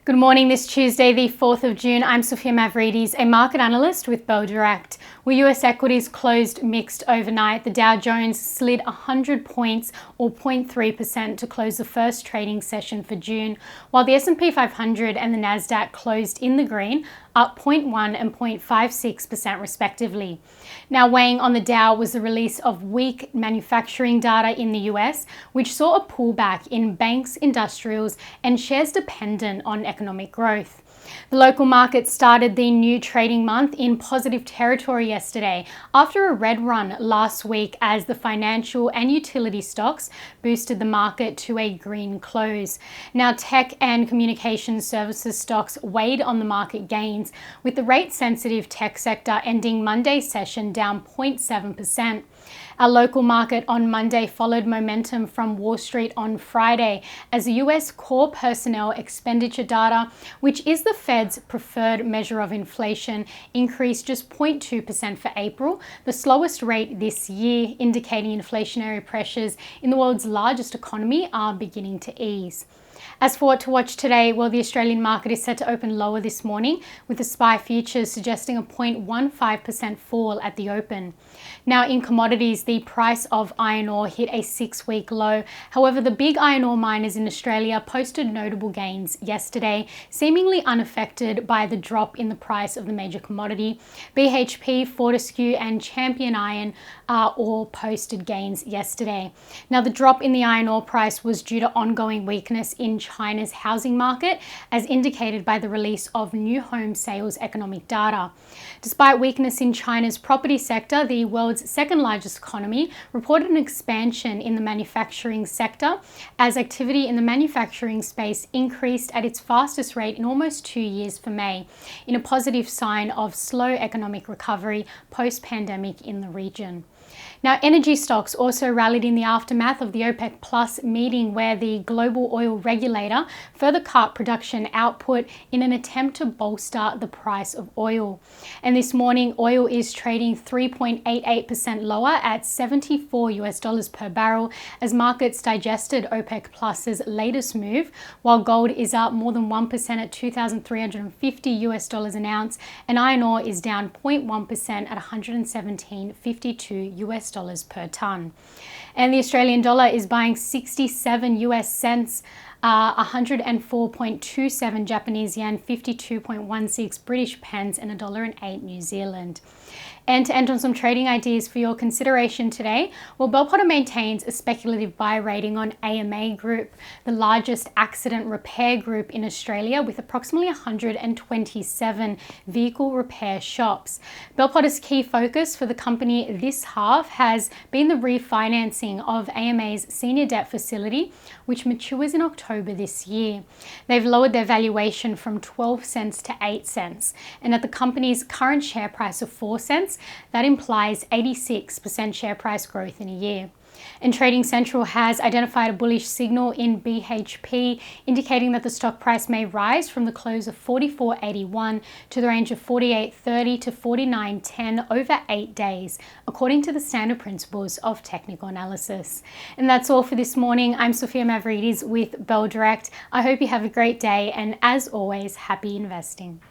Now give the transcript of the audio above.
Good morning this Tuesday, the 4th of June. I'm Sophia Mavridis, a market analyst with Bell Direct. Well, US equities closed mixed overnight. The Dow Jones slid 100 points or 0.3% to close the first trading session for June, while the S&P 500 and the Nasdaq closed in the green, up 0.1 and 0.56% respectively. Now, weighing on the Dow was the release of weak manufacturing data in the US, which saw a pullback in banks, industrials, and shares dependent on economic growth. The local market started the new trading month in positive territory yesterday after a red run last week as the financial and utility stocks boosted the market to a green close. Now, tech and communication services stocks weighed on the market gains, with the rate-sensitive tech sector ending Monday's session down 0.7%. Our local market on Monday followed momentum from Wall Street on Friday as the US core personnel expenditure data, which is the Fed's preferred measure of inflation, increased just 0.2% for April, the slowest rate this year, indicating inflationary pressures in the world's largest economy are beginning to ease. As for what to watch today, well, the Australian market is set to open lower this morning, with the SPI futures suggesting a 0.15% fall at the open. Now, in commodities, the price of iron ore hit a 6-week low. However, the big iron ore miners in Australia posted notable gains yesterday, seemingly unaffected by the drop in the price of the major commodity. BHP, Fortescue, and Champion Iron all posted gains yesterday. Now, the drop in the iron ore price was due to ongoing weakness in China's housing market, as indicated by the release of new home sales economic data. Despite weakness in China's property sector, the world's second largest economy reported an expansion in the manufacturing sector as activity in the manufacturing space increased at its fastest rate in almost 2 years for May, in a positive sign of slow economic recovery post-pandemic in the region. Now, energy stocks also rallied in the aftermath of the OPEC Plus meeting, where the global oil regulator further cut production output in an attempt to bolster the price of oil. And this morning, oil is trading 3.88% lower at $74 per barrel as markets digested OPEC Plus's latest move, while gold is up more than 1% at $2,350 an ounce, and iron ore is down 0.1% at $117.52 per ton. And the Australian dollar is buying 67 US cents, 104.27 Japanese yen, 52.16 British pence, and $1.08 New Zealand. And to end on some trading ideas for your consideration today, well, Bell Potter maintains a speculative buy rating on AMA Group, the largest accident repair group in Australia with approximately 127 vehicle repair shops. Bell Potter's key focus for the company this half has been the refinancing of AMA's senior debt facility, which matures in October this year. They've lowered their valuation from 12 cents to 8 cents, and at the company's current share price of 4 cents, that implies 86% share price growth in a year. And Trading Central has identified a bullish signal in BHP, indicating that the stock price may rise from the close of 44.81 to the range of 48.30 to 49.10 over 8 days, according to the standard principles of technical analysis. And that's all for this morning. I'm Sophia Mavridis with Bell Direct. I hope you have a great day, and as always, happy investing.